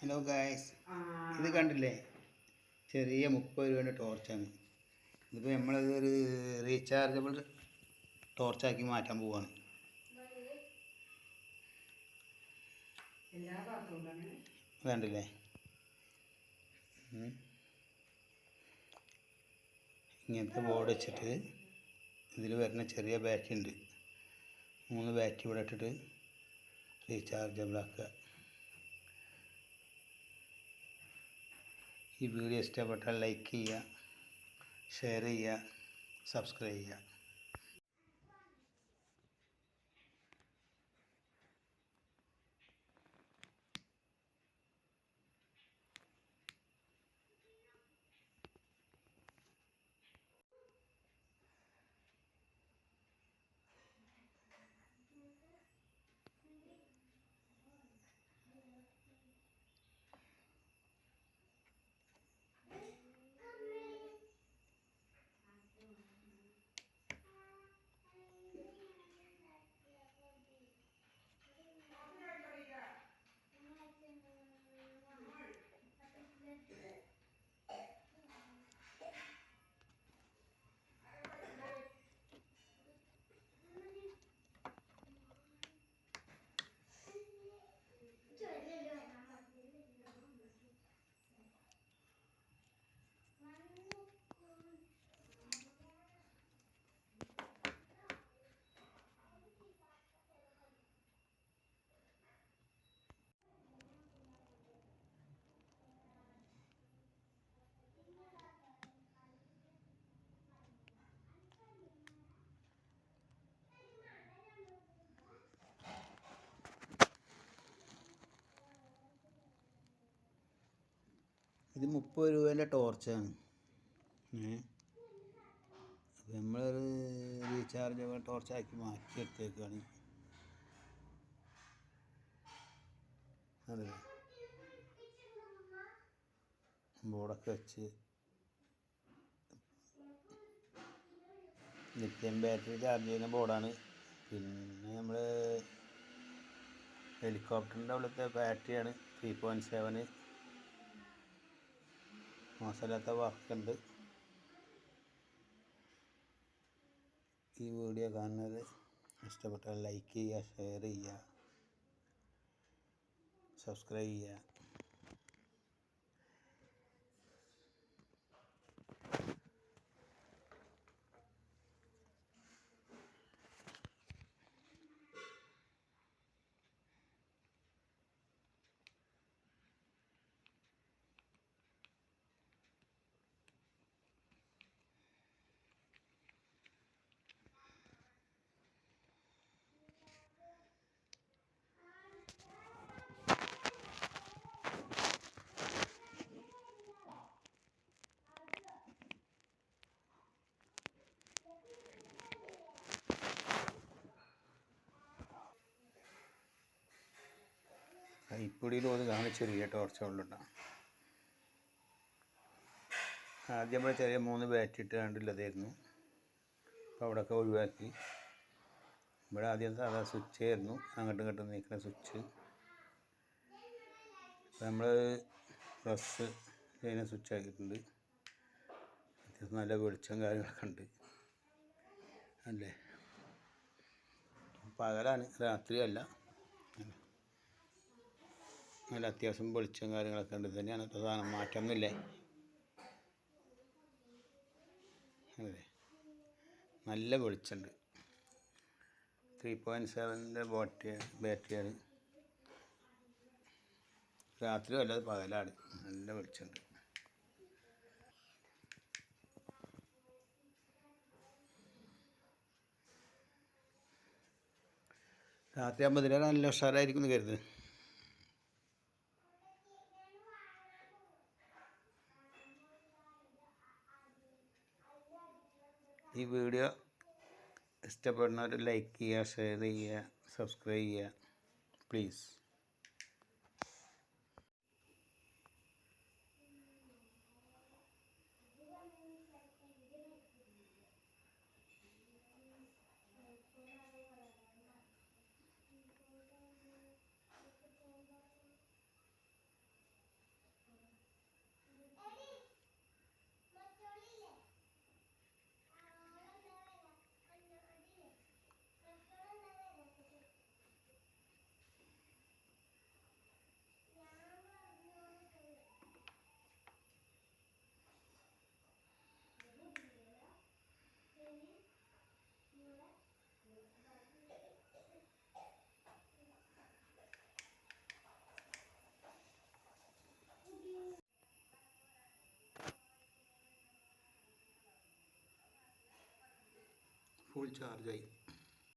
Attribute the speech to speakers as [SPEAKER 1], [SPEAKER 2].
[SPEAKER 1] Hello guys, ഇത് കണ്ടില്ലേ? ചെറിയ 30 രൂപേൻ്റെ ടോർച്ചാണ്. ഇതിപ്പോൾ നമ്മളത് ഒരു റീചാർജബിൾ ടോർച്ചാക്കി മാറ്റാൻ പോവാണ്. കണ്ടില്ലേ? ഇങ്ങനത്തെ ബോർഡ് വെച്ചിട്ട് ഇതിൽ വരുന്ന ചെറിയ ബാറ്ററി ഉണ്ട്. 3 ബാറ്ററി ഇവിടെ ഇട്ടിട്ട് റീചാർജബിൾ ആക്കുക. ഈ വീഡിയോ ഇഷ്ടപ്പെട്ടാൽ ലൈക്ക് ചെയ്യുക, ഷെയർ ചെയ്യുക, സബ്സ്ക്രൈബ് ചെയ്യുക. ഇത് 30 രൂപേൻ്റെ ടോർച്ചാണ്. അപ്പോൾ നമ്മളൊരു റീചാർജബിൾ ടോർച്ചാക്കി മാറ്റിയെടുത്തേക്കാണ്. അതെ, ബോർഡൊക്കെ വെച്ച് ലിഥിയം ബാറ്ററി ചാർജ് ചെയ്യുന്ന ബോർഡാണ്. പിന്നെ നമ്മൾ ഹെലികോപ്റ്ററിൻ്റെ ഉള്ളിലത്തെ ബാറ്ററിയാണ്. 3.7 മോശമില്ലാത്ത വർക്കുണ്ട്. ഈ വീഡിയോ കാണുന്നത് ഇഷ്ടപ്പെട്ടാൽ ലൈക്ക് ചെയ്യുക, ഷെയർ ചെയ്യുക, സബ്സ്ക്രൈബ് ചെയ്യുക. കൈപ്പിടിയിൽ ഒന്ന് ചെറിയ ടോർച്ച് കൊണ്ടുണ്ടാകും. ആദ്യം നമ്മൾ ചെറിയ 3 ബാറ്ററി ഇട്ട് കണ്ടില്ലതായിരുന്നു. അപ്പോൾ അവിടെയൊക്കെ ഒഴിവാക്കി. ഇവിടെ ആദ്യം സാധാ സ്വിച്ച് ആയിരുന്നു, അങ്ങോട്ടും ഇങ്ങോട്ടും നീക്കുന്ന സ്വിച്ച്. അപ്പോൾ നമ്മൾ പ്രസ് ചെയ്യുന്ന സ്വിച്ച് ആക്കിയിട്ടുണ്ട്. അത്യാവശ്യം നല്ല വെളിച്ചം കാര്യങ്ങളൊക്കെ ഉണ്ട് അല്ലേ. പകലാണ്, രാത്രിയല്ല. നല്ല അത്യാവശ്യം വെളിച്ചം കാര്യങ്ങളൊക്കെ ഉണ്ട്. തന്നെയാണ് സാധനം, മാറ്റമൊന്നുമില്ലേ. അതെ, നല്ല വെളിച്ചമുണ്ട്. 3.7 ബാറ്ററിയാണ്. രാത്രി അല്ലാതെ പകലാണ്, നല്ല വെളിച്ചമുണ്ട്. രാത്രി ആകുമ്പോൾ ഇതിലാണ് നല്ല ഉഷാറായിരിക്കും എന്ന് കരുതുന്നത്. ഈ വീഡിയോ ഇഷ്ടപ്പെടുന്നവർ ലൈക്ക് ചെയ്യുക, ഷെയർ ചെയ്യുക, സബ്സ്ക്രൈബ് ചെയ്യുക പ്ലീസ്. ഫുൾ ചാർജായി.